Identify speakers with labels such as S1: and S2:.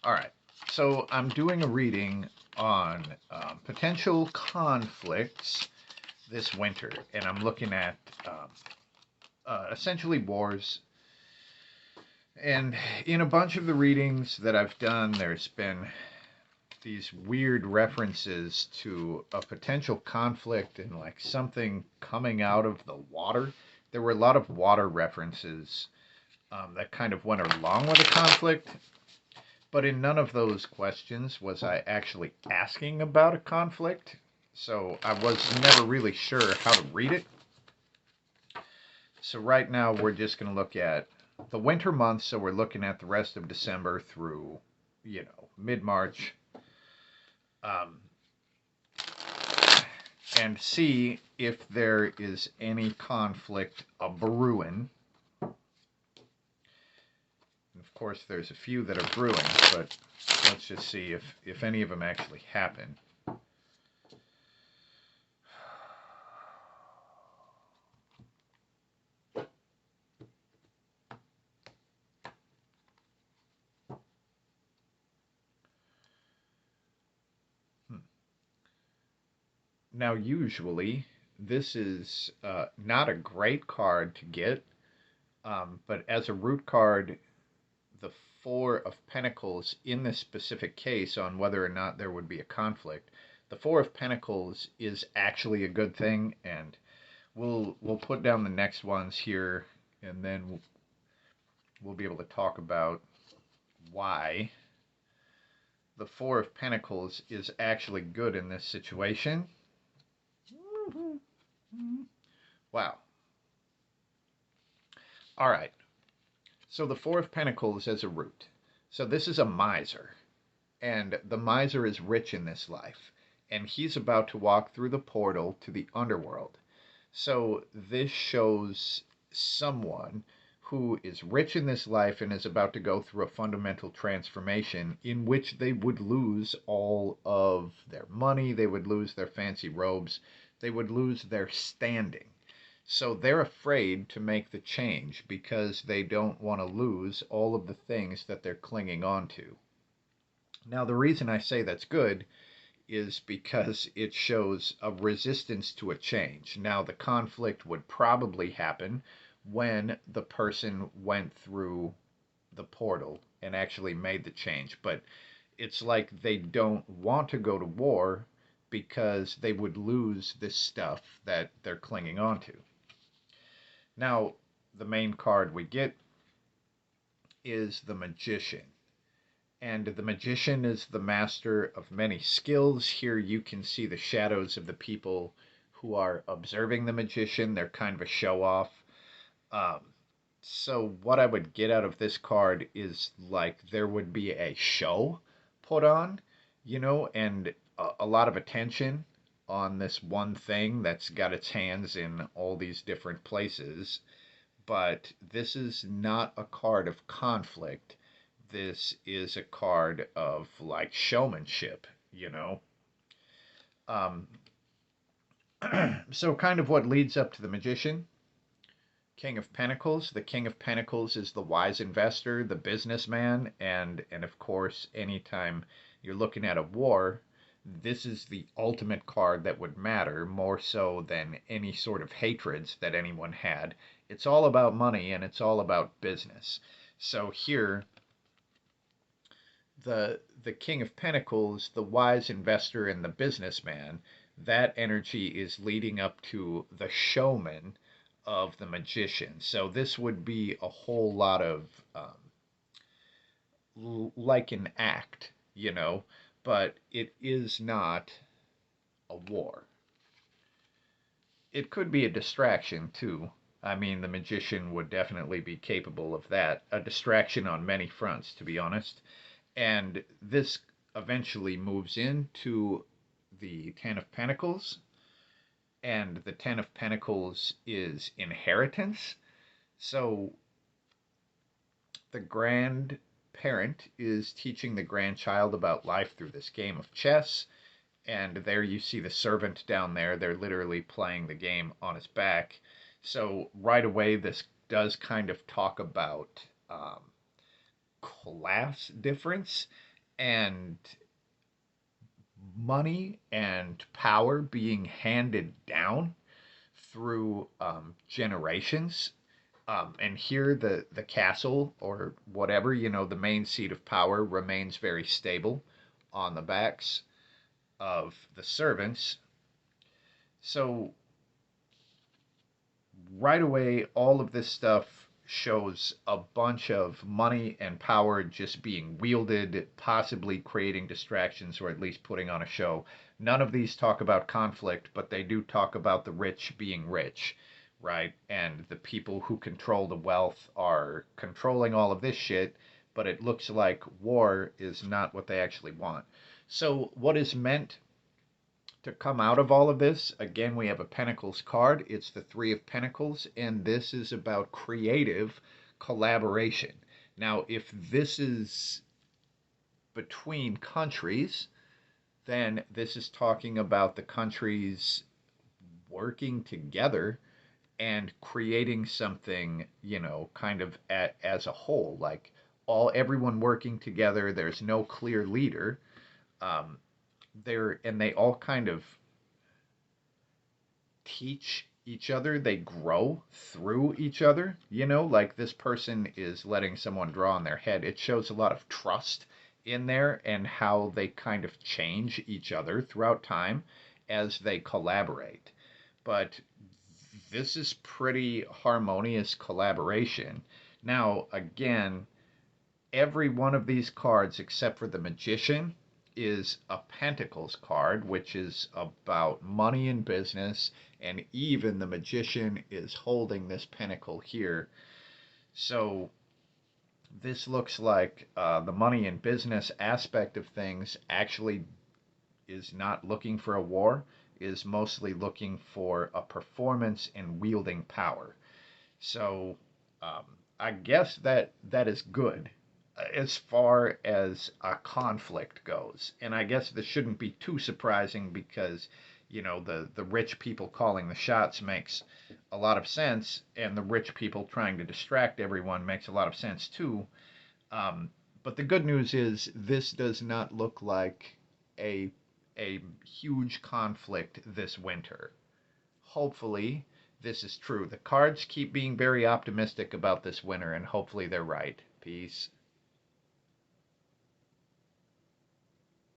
S1: All right. So I'm doing a reading on potential conflicts this winter, and I'm looking at um, essentially wars. And in a bunch of the readings that I've done, there's been these weird references to a potential conflict and like something coming out of the water. There were a lot of water references that kind of went along with the conflict. But in none of those questions was I actually asking about a conflict, so I was never really sure how to read it. So right now we're just going to look at the winter months, so we're looking at the rest of December through, mid-March, um, and see if there is any conflict brewing. Of course, there's a few that are brewing, but let's just see if any of them actually happen. Now, usually, this is not a great card to get, but as a root card, the Four of Pentacles in this specific case on whether or not there would be a conflict, the Four of Pentacles is actually a good thing, and we'll put down the next ones here, and then we'll be able to talk about why the Four of Pentacles is actually good in this situation. Wow. All right. So the Four of Pentacles as a root. So this is a miser. And the miser is rich in this life. And he's about to walk through the portal to the underworld. So this shows someone who is rich in this life and is about to go through a fundamental transformation in which they would lose all of their money, they would lose their fancy robes, they would lose their standing. So they're afraid to make the change because they don't want to lose all of the things that they're clinging on to. Now, the reason I say that's good is because it shows a resistance to a change. Now, the conflict would probably happen when the person went through the portal and actually made the change. But it's like they don't want to go to war because they would lose this stuff that they're clinging on to. Now, the main card we get is the Magician. And the Magician is the master of many skills. Here you can see the shadows of the people who are observing the Magician. They're kind of a show off. Um, so, what I would get out of this card is like there would be a show put on, and a lot of attention on this one thing that's got its hands in all these different places. But this is not a card of conflict. This is a card of like showmanship. Um, so, kind of what leads up to the Magician. King of Pentacles. The King of Pentacles is the wise investor, the businessman, and of course, anytime you're looking at a war, this is the ultimate card that would matter more so than any sort of hatreds that anyone had. It's all about money and it's all about business. So here, the King of Pentacles, the wise investor and the businessman, that energy is leading up to the showman of the Magician. So this would be a whole lot of like an act, but it is not a war. It could be a distraction too. I mean, the Magician would definitely be capable of that. A distraction on many fronts, to be honest. And this eventually moves into the Ten of Pentacles, and the Ten of Pentacles is inheritance. So the grandparent is teaching the grandchild about life through this game of chess. And there you see the servant down there. They're literally playing the game on his back. So right away, this does kind of talk about class difference and money and power being handed down through generations. And here, the castle or whatever, the main seat of power remains very stable on the backs of the servants. So, right away, all of this stuff shows a bunch of money and power just being wielded, possibly creating distractions or at least putting on a show. None of these talk about conflict, but they do talk about the rich being rich, right? And the people who control the wealth are controlling all of this shit, but it looks like war is not what they actually want. So, what is meant to come out of all of this, again, we have a Pentacles card. It's the Three of Pentacles, and this is about creative collaboration. Now, if this is between countries, then this is talking about the countries working together and creating something, kind of as a whole, like everyone working together. There's no clear leader. Um, they all kind of teach each other, they grow through each other. Like this person is letting someone draw on their head. It shows a lot of trust in there and how they kind of change each other throughout time as they collaborate. But this is pretty harmonious collaboration. Now, again, every one of these cards, except for the Magician, is a Pentacles card, which is about money and business, and even the Magician is holding this pentacle here. So this looks like the money and business aspect of things actually is not looking for a war, is mostly looking for a performance in wielding power. So um, I guess that is good as far as a conflict goes. And I guess this shouldn't be too surprising because, the rich people calling the shots makes a lot of sense, and the rich people trying to distract everyone makes a lot of sense too. Um, but the good news is this does not look like a a huge conflict this winter. Hopefully, this is true. The cards keep being very optimistic about this winter, and hopefully they're right. Peace.